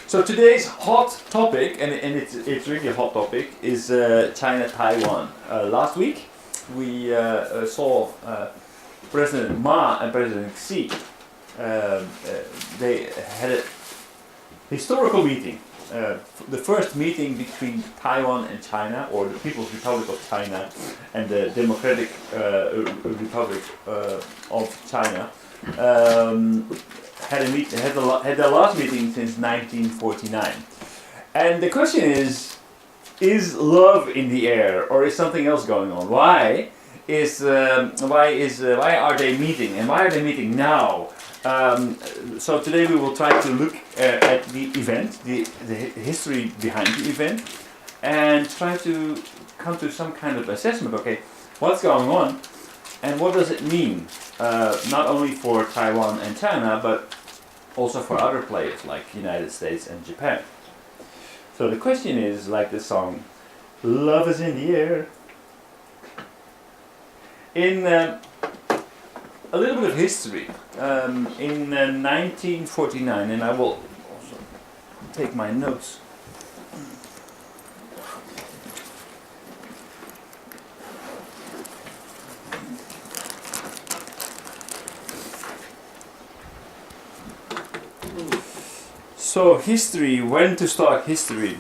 So today's hot topic, and it's really a hot topic, is China-Taiwan. Last week we saw President Ma and President Xi. They had a historical meeting, the first meeting between Taiwan and China, or the People's Republic of China and the Democratic Republic of China. Had their last meeting since 1949, and the question is love in the air, or is something else going on? Why are they meeting, and why are they meeting now? So today we will try to look at the event, the history behind the event, and try to come to some kind of assessment. Okay, what's going on, and what does it mean? Not only for Taiwan and China, but also for other players like United States and Japan. So the question is, like the song, "Love is in the air." In a little bit of history, in 1949, and I will also take my notes. So history, when to start history?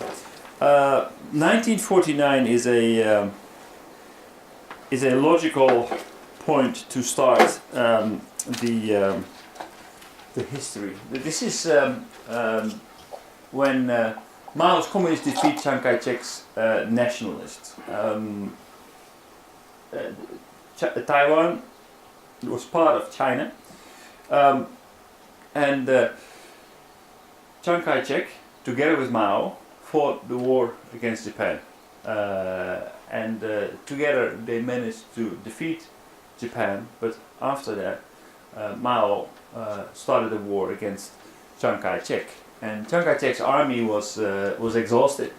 1949 is a logical point to start the history. This is when Mao's communists defeat Chiang Kai-shek's nationalists. Taiwan was part of China, and Chiang Kai-shek, together with Mao, fought the war against Japan, and together they managed to defeat Japan. But after that, Mao started a war against Chiang Kai-shek, and Chiang Kai-shek's army was exhausted,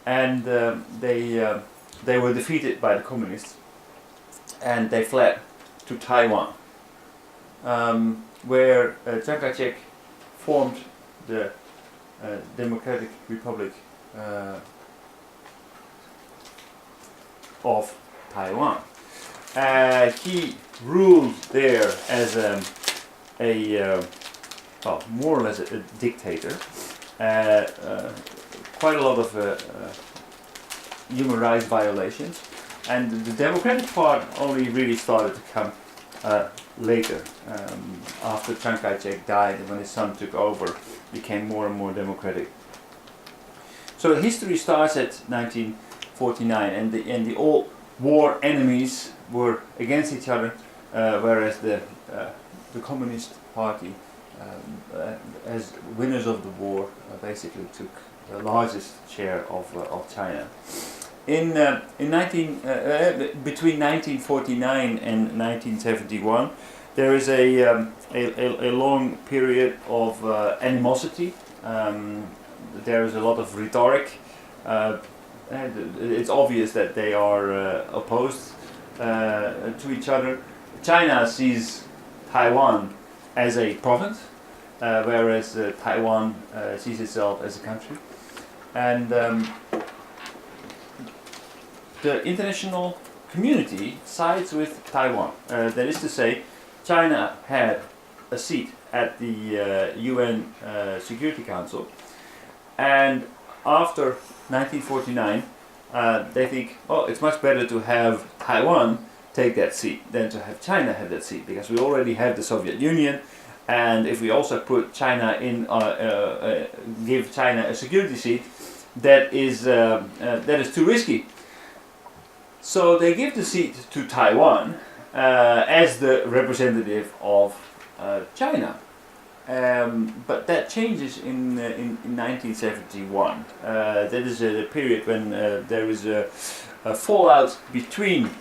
and they were defeated by the communists, and they fled to Taiwan, where Chiang Kai-shek formed the Democratic Republic of Taiwan. He ruled there as more or less a dictator. Quite a lot of human rights violations, and the democratic part only really started to come later, after Chiang Kai-shek died, and when his son took over, became more and more democratic. So history starts at 1949, and the all war enemies were against each other, whereas the Communist Party, as winners of the war, basically took the largest share of China. Between 1949 and 1971, there is a long period of animosity. There is a lot of rhetoric. It's obvious that they are opposed to each other. China sees Taiwan as a province, whereas Taiwan sees itself as a country. And the international community sides with Taiwan. That is to say, China had a seat at the UN Security Council, and after 1949, they think, oh, it's much better to have Taiwan take that seat than to have China have that seat, because we already have the Soviet Union, and if we also put China in, give China a security seat, that is too risky. So they give the seat to Taiwan as the representative of China. But that changes in 1971. That is the period when there is a fallout between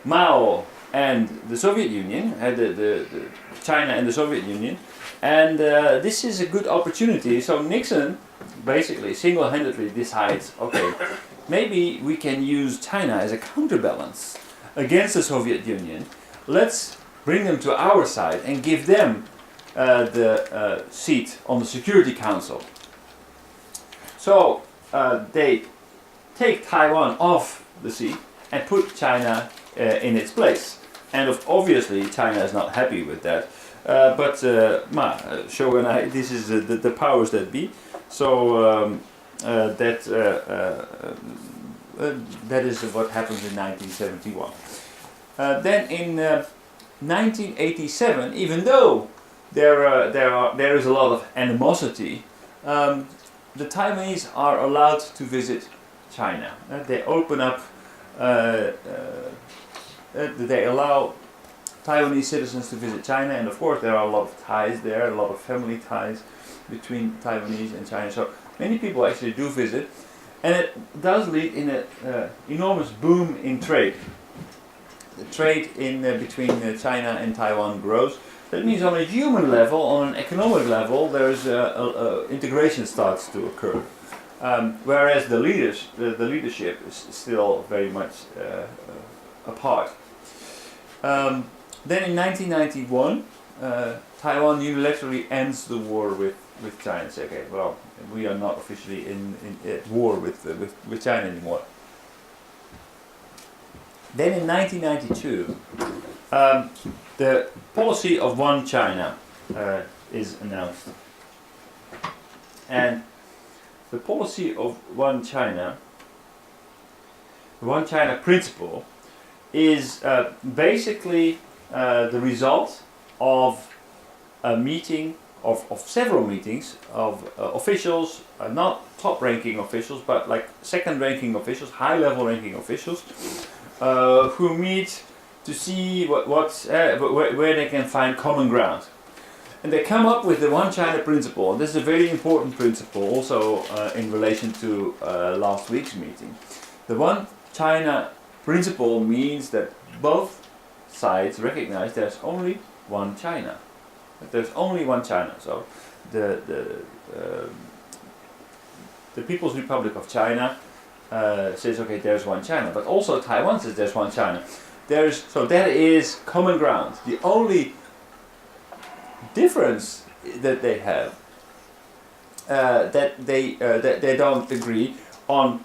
Mao and the Soviet Union, the China and the Soviet Union, and this is a good opportunity. So Nixon basically single-handedly decides, okay, maybe we can use China as a counterbalance against the Soviet Union. Let's bring them to our side and give them the seat on the Security Council. So they take Taiwan off the sea and put China in its place. And obviously China is not happy with that. But Shogunai, this is the powers that be. So that is what happens in 1971. Then in 1987, even though there is a lot of animosity, the Taiwanese are allowed to visit China. They open up. They allow Taiwanese citizens to visit China, and of course there are a lot of ties there, a lot of family ties between Taiwanese and China. So many people actually do visit, and it does lead in an enormous boom in trade. The trade in between China and Taiwan grows. That means on a human level, on an economic level, there's integration starts to occur. Whereas the leadership is still very much apart. Then in 1991, Taiwan unilaterally ends the war with China and says, okay, well, we are not officially at war with China anymore. Then in 1992, the policy of one China is announced. And the policy of one China principle, is basically the result of a meeting, of several meetings of officials, not top-ranking officials, but like second-ranking officials, high-level ranking officials, who meet to see where they can find common ground. And they come up with the One China principle. And this is a very important principle also in relation to last week's meeting. The One China principle means that both sides recognize there's only one China. That there's only one China. So the People's Republic of China says, okay, there's one China, but also Taiwan says there's one China. So that is common ground. The only difference that they have, that they don't agree on,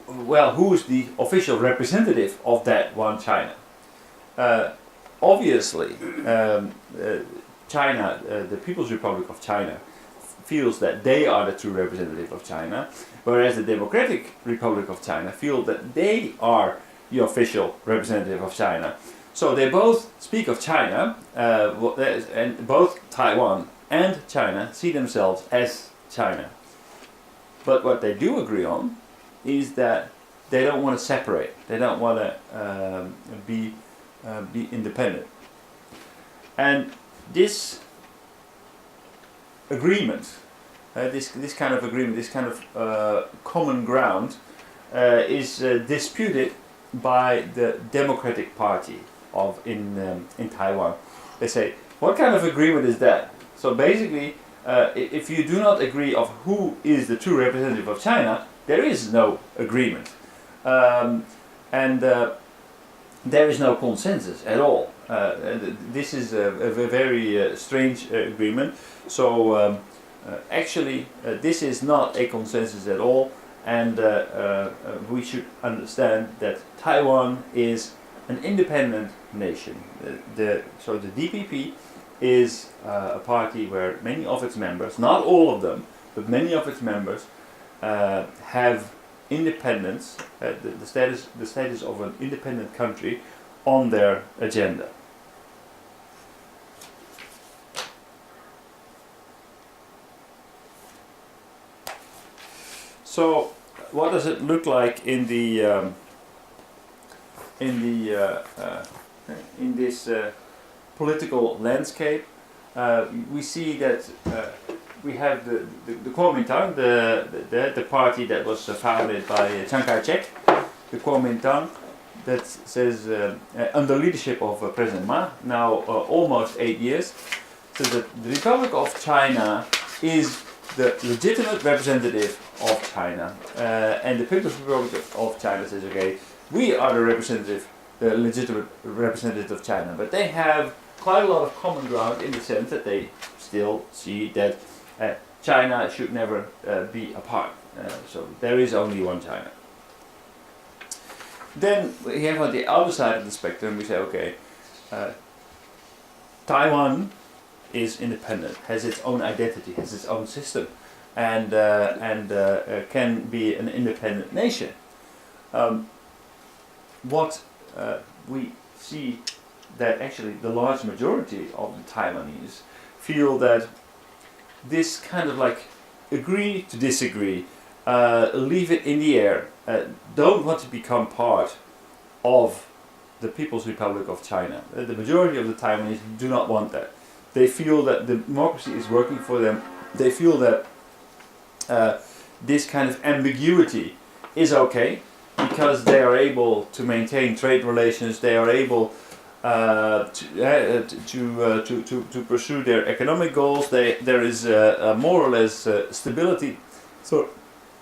well, who is the official representative of that one China. Obviously, China, the People's Republic of China, feels that they are the true representative of China, whereas the Democratic Republic of China feel that they are the official representative of China. So they both speak of China, and both Taiwan and China see themselves as China. But what they do agree on is that they don't want to separate. They don't want to be independent. And this agreement, this kind of agreement, this kind of common ground, is disputed by the Democratic Party in Taiwan. They say, what kind of agreement is that? So basically, if you do not agree of who is the true representative of China, there is no agreement. And there is no consensus at all. This is a very strange agreement. So actually, this is not a consensus at all, and we should understand that Taiwan is an independent nation. So the DPP is a party where many of its members, not all of them, but many of its members have independence, the status of an independent country on their agenda. So, what does it look like in this political landscape? We see that we have the Kuomintang, the party that was founded by Chiang Kai-shek, the Kuomintang, that says under leadership of President Ma, now almost 8 years, says that the Republic of China is the legitimate representative of China, and the People's Republic of China says, okay, we are the legitimate representative of China, but they have quite a lot of common ground in the sense that they still see that China should never be apart. So there is only one China. Then we have on the other side of the spectrum, we say, okay, Taiwan is independent, has its own identity, has its own system, and can be an independent nation. What we see that actually the large majority of the Taiwanese feel that this kind of like agree to disagree, leave it in the air, don't want to become part of the People's Republic of China. The majority of the Taiwanese do not want that. They feel that the democracy is working for them. They feel that this kind of ambiguity is okay because they are able to maintain trade relations. They are able to pursue their economic goals. There is more or less stability. So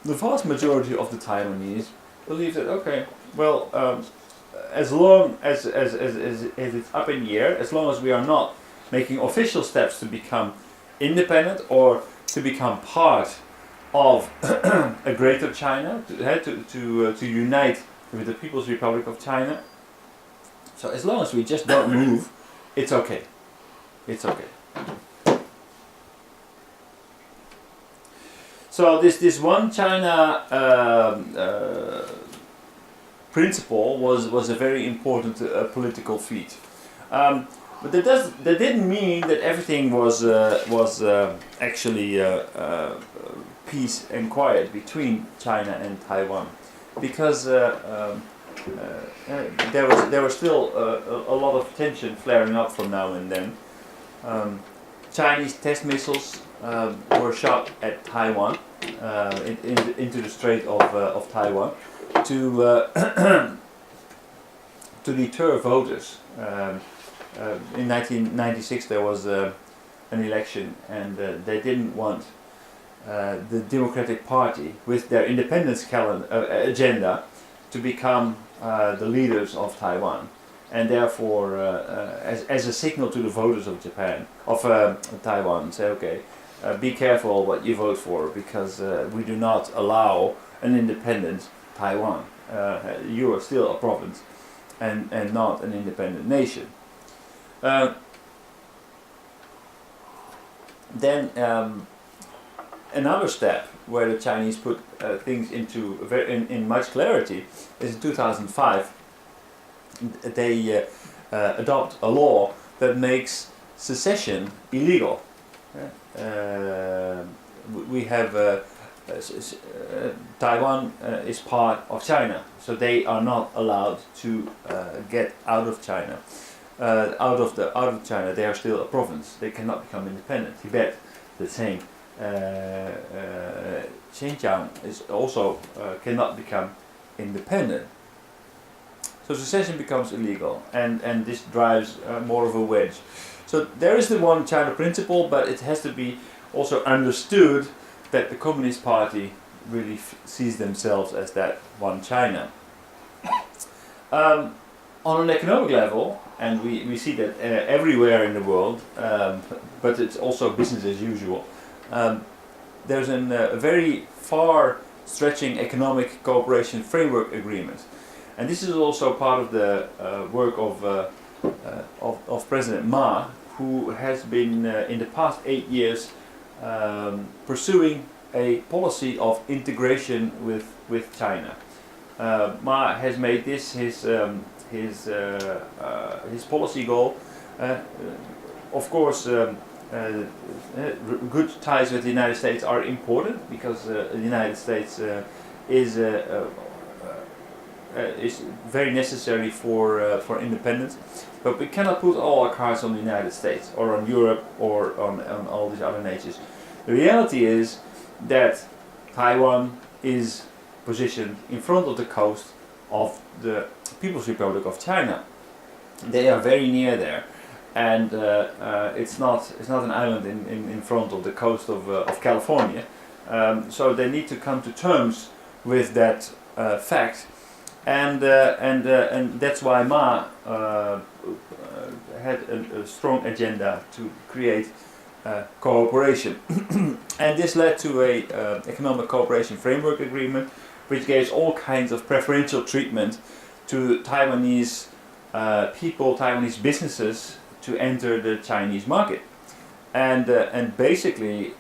the vast majority of the Taiwanese believe that, okay, well, as long as it's up in the air, as long as we are not making official steps to become independent or to become part of a greater China, to unite with the People's Republic of China. So as long as we just don't move, it's okay. It's okay. So this one China principle was a very important political feat. But that didn't mean that everything was actually peace and quiet between China and Taiwan, because there was still a lot of tension flaring up from now and then. Chinese test missiles were shot at Taiwan, into the Strait of Taiwan, to to deter voters. In 1996 there was an election, and they didn't want the Democratic Party with their independence agenda to become the leaders of Taiwan, and therefore as a signal to the voters of Taiwan, say, okay, be careful what you vote for, because we do not allow an independent Taiwan. You are still a province and not an independent nation. Then another step where the Chinese put things into in much clarity is in 2005. They adopt a law that makes secession illegal. We have Taiwan is part of China, so they are not allowed to get out of China. Out of China, they are still a province. They cannot become independent. Tibet, the same. Xinjiang is also cannot become independent. So secession becomes illegal, and this drives more of a wedge. So there is the one China principle, but it has to be also understood that the Communist Party really sees themselves as that one China. On an economic level, and we see that everywhere in the world, but it's also business as usual, there's a very far-stretching economic cooperation framework agreement. And this is also part of the work of President Ma, who has been in the past 8 years pursuing a policy of integration with China. Ma has made this his policy goal. Of course, good ties with the United States are important, because the United States is very necessary for independence. But we cannot put all our cards on the United States or on Europe or on all these other nations. The reality is that Taiwan is positioned in front of the coast of the People's Republic of China. They are very near there, and it's not an island in front of the coast of California. So they need to come to terms with that fact, and that's why Ma had a strong agenda to create cooperation. And this led to a economic cooperation framework agreement, which gave all kinds of preferential treatment to Taiwanese people, Taiwanese businesses to enter the Chinese market. And basically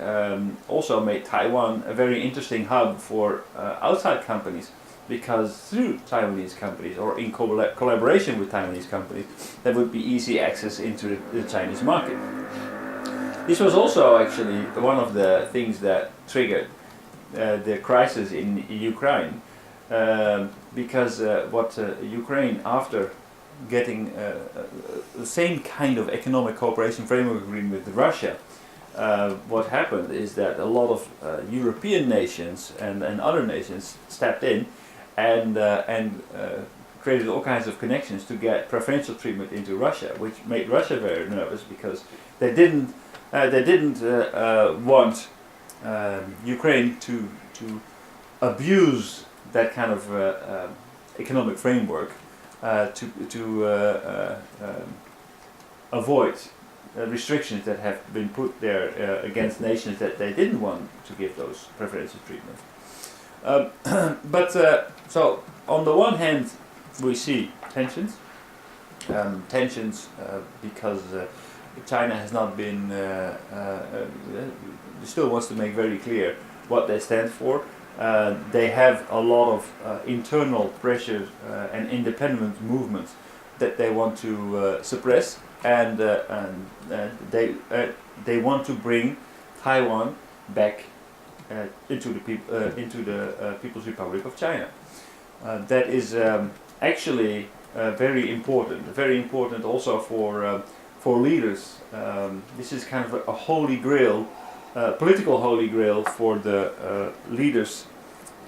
also made Taiwan a very interesting hub for outside companies, because through Taiwanese companies or in collaboration with Taiwanese companies, there would be easy access into the Chinese market. This was also actually one of the things that triggered the crisis in Ukraine, because what Ukraine, after getting the same kind of economic cooperation framework agreement with Russia, what happened is that a lot of European nations and other nations stepped in and created all kinds of connections to get preferential treatment into Russia, which made Russia very nervous, because they didn't want Ukraine to abuse that kind of economic framework to avoid restrictions that have been put there against nations that they didn't want to give those preferential treatment. So on the one hand, we see tensions, because China has not been, still wants to make very clear what they stand for. They have a lot of internal pressures and independent movements that they want to suppress, and they want to bring Taiwan back into the People's Republic of China. That is actually very important also for leaders. This is kind of a holy grail, political holy grail for the leaders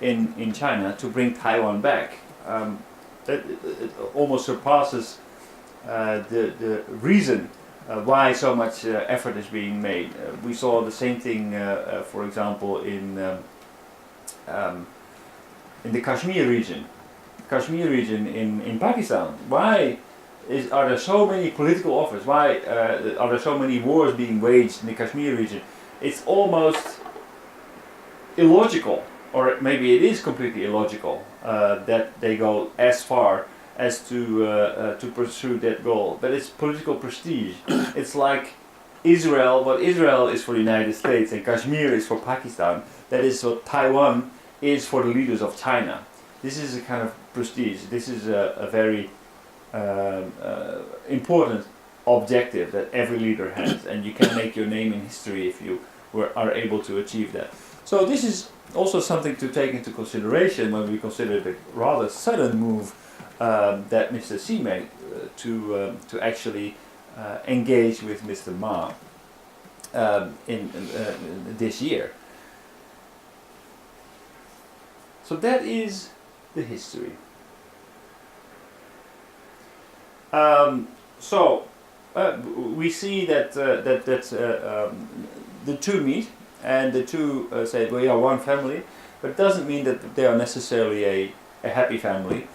in China to bring Taiwan back. It almost surpasses the reason why so much effort is being made. We saw the same thing, for example, in the Kashmir region. In Pakistan. Why are there so many political offers? Why are there so many wars being waged in the Kashmir region? It's almost illogical, or maybe it is completely illogical, that they go as far as to pursue that goal. But it's political prestige. It's like Israel. What Israel is for the United States and Kashmir is for Pakistan, that is what Taiwan is for the leaders of China. This is a kind of prestige. This is a very important objective that every leader has, and you can make your name in history if you are able to achieve that. So this is also something to take into consideration when we consider the rather sudden move that Mr. Xi made to actually engage with Mr. Ma in this year. So that is the history. We see that the two meet, and the two say we are one family, but it doesn't mean that they are necessarily a happy family.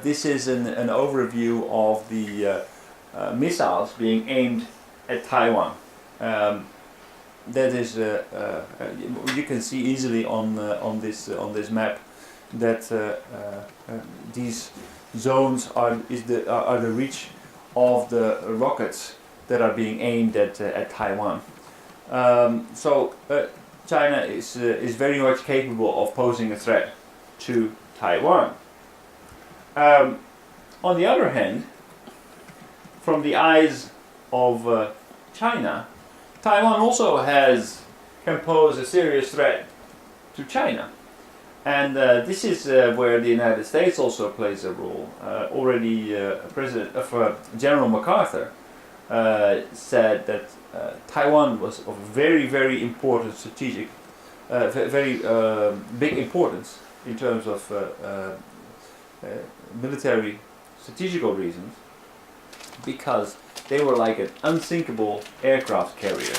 This is an overview of the missiles being aimed at Taiwan. That is, you can see easily on this map that these zones are the reach of the rockets that are being aimed at Taiwan. China is very much capable of posing a threat to Taiwan. On the other hand, from the eyes of China, Taiwan also can pose a serious threat to China. And this is where the United States also plays a role. Already General MacArthur said that Taiwan was of very, very important strategic, very big importance in terms of military strategical reasons, because they were like an unsinkable aircraft carrier.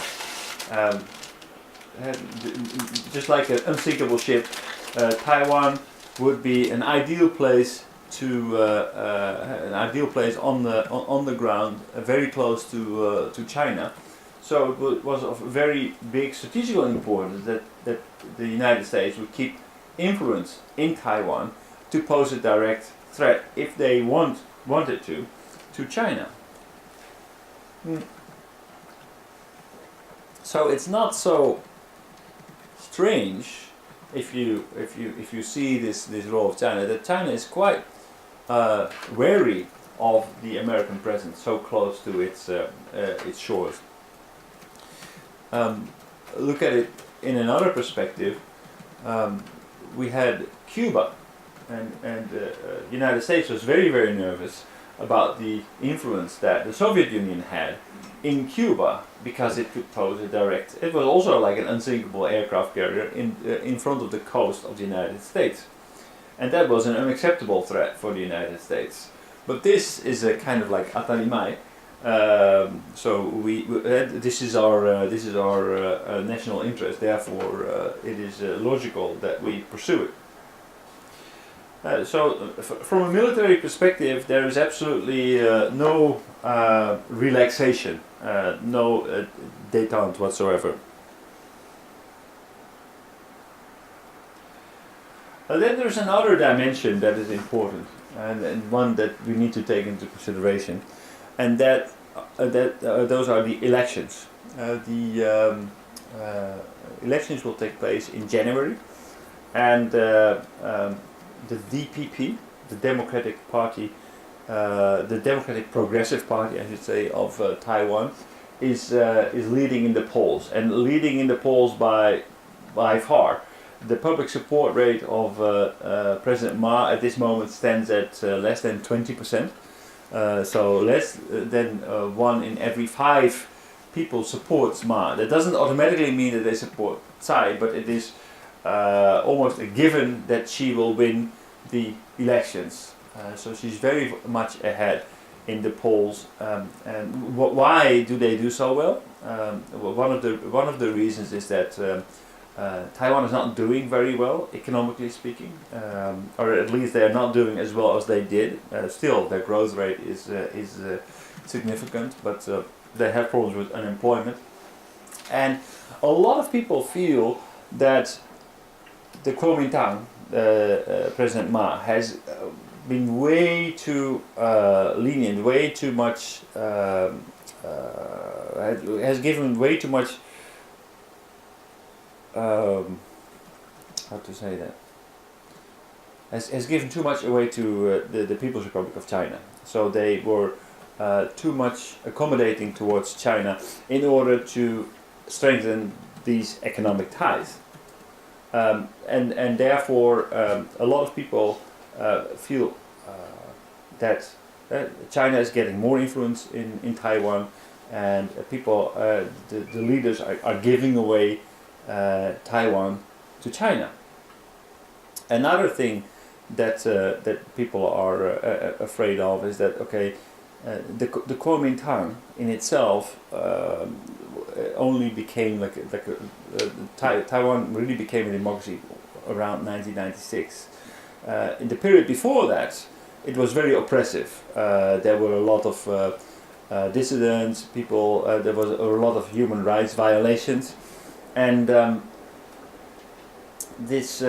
Just like an unsinkable ship, Taiwan would be an ideal place on the ground, very close to China, So it was of very big strategical importance that the United States would keep influence in Taiwan to pose a direct threat, if they wanted to China. So it's not so strange if you see this role of China, that China is quite wary of the American presence so close to its shores. Look at it in another perspective. We had Cuba, and the United States was very nervous about the influence that the Soviet Union had in Cuba, because it could pose a direct. It was also like an unsinkable aircraft carrier in front of the coast of the United States, and that was an unacceptable threat for the United States. But this is a kind of like atarimai. So this is our national interest. Therefore, it is logical that we pursue it. From a military perspective, there is absolutely no relaxation, no détente whatsoever. Then there's another dimension that is important, and one that we need to take into consideration, and those are the elections. The elections will take place in January, and the DPP, the Democratic Party, the Democratic Progressive Party, I should say, of Taiwan, is leading in the polls, and leading in the polls by far. The public support rate of President Ma at this moment stands at less than 20%. So less than 1 in every 5 people supports Ma. That doesn't automatically mean that they support Tsai, but it is almost a given that she will win the elections. So she's very much ahead in the polls. And why do they do so well? One of the reasons is that Taiwan is not doing very well, economically speaking, or at least they are not doing as well as they did. Still, their growth rate is significant, but they have problems with unemployment. And a lot of people feel that the Kuomintang, President Ma, has been way too lenient, way too much, has given way too much. How to say that? Has given too much away to the People's Republic of China. So they were too much accommodating towards China in order to strengthen these economic ties. And therefore a lot of people feel that China is getting more influence in Taiwan, and people, the leaders are giving away Taiwan to China. Another thing that people are afraid of is that the Kuomintang in itself only became Taiwan really became a democracy around 1996. In the period before that, it was very oppressive. There were a lot of dissidents, people. There was a lot of human rights violations. And this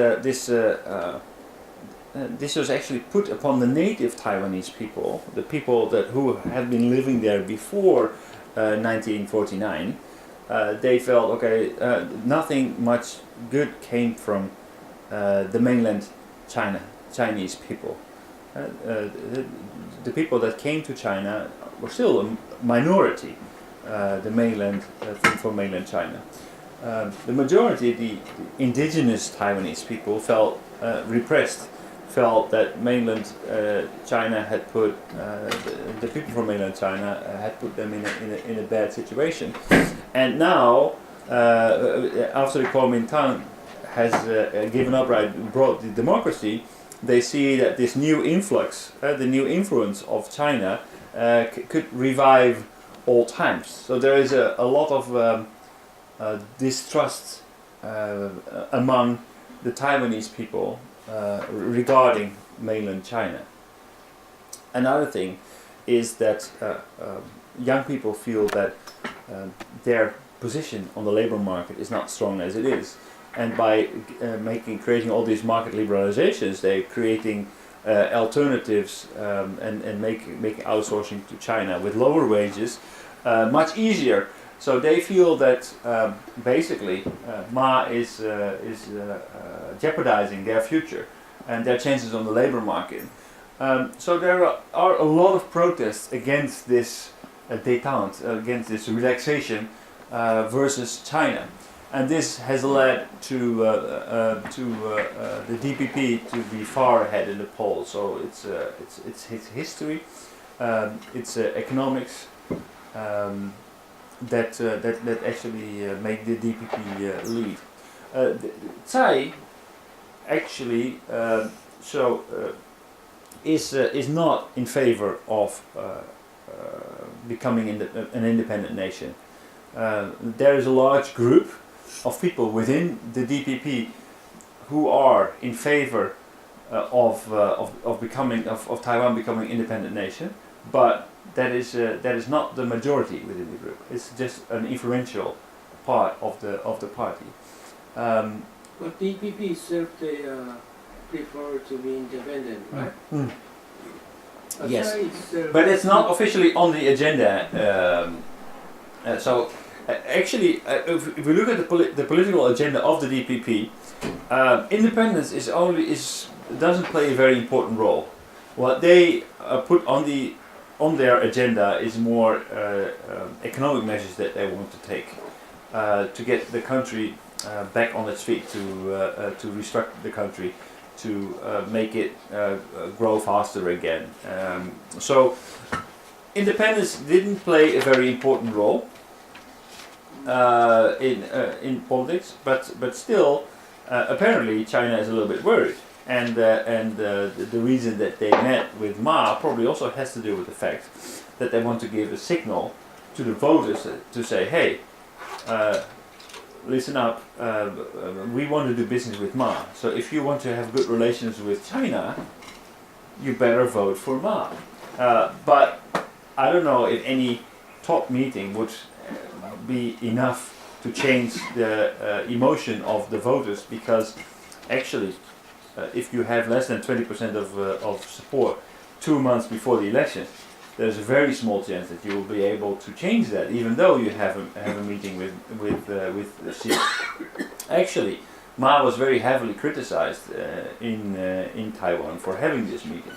was actually put upon the native Taiwanese people, the people who had been living there before 1949. They felt nothing much good came from the mainland Chinese people. The people that came to China were still a minority. The mainland from mainland China. The majority, the indigenous Taiwanese people, felt repressed, felt that mainland China had put the people from mainland China had put them in a bad situation, and now after the Kuomintang has given up, brought the democracy, they see that this new influx, the new influence of China, could revive old times. So there is a lot of distrust among the Taiwanese people regarding mainland China. Another thing is that young people feel that their position on the labor market is not strong as it is, and by creating all these market liberalizations, they're creating alternatives and making outsourcing to China with lower wages much easier. So they feel that basically Ma is jeopardizing their future and their chances on the labor market. So there are a lot of protests against this détente, against this relaxation versus China, and this has led to the DPP to be far ahead in the polls. So it's history, it's economics that actually make the DPP lead. Tsai actually is not in favor of becoming an independent nation. There is a large group of people within the DPP who are in favor of Taiwan becoming an independent nation, but that is not the majority within the group. It's just an influential part of the party. But DPP itself, they prefer to be independent, right? Mm. Yes, but it's not officially on the agenda. Actually, if we look at the political agenda of the DPP, independence doesn't play a very important role. What they put on their agenda is more economic measures that they want to take to get the country back on its feet, to restructure the country, to make it grow faster again. So independence didn't play a very important role in politics, but still apparently China is a little bit worried, and the reason that they met with Ma probably also has to do with the fact that they want to give a signal to the voters to say, hey, listen up, we want to do business with Ma, so if you want to have good relations with China, you better vote for Ma. But I don't know if any top meeting would be enough to change the emotion of the voters, because actually if you have less than 20% of support 2 months before the election, there's a very small chance that you will be able to change that, even though you have a meeting with Xi. Actually, Ma was very heavily criticized in Taiwan for having this meeting.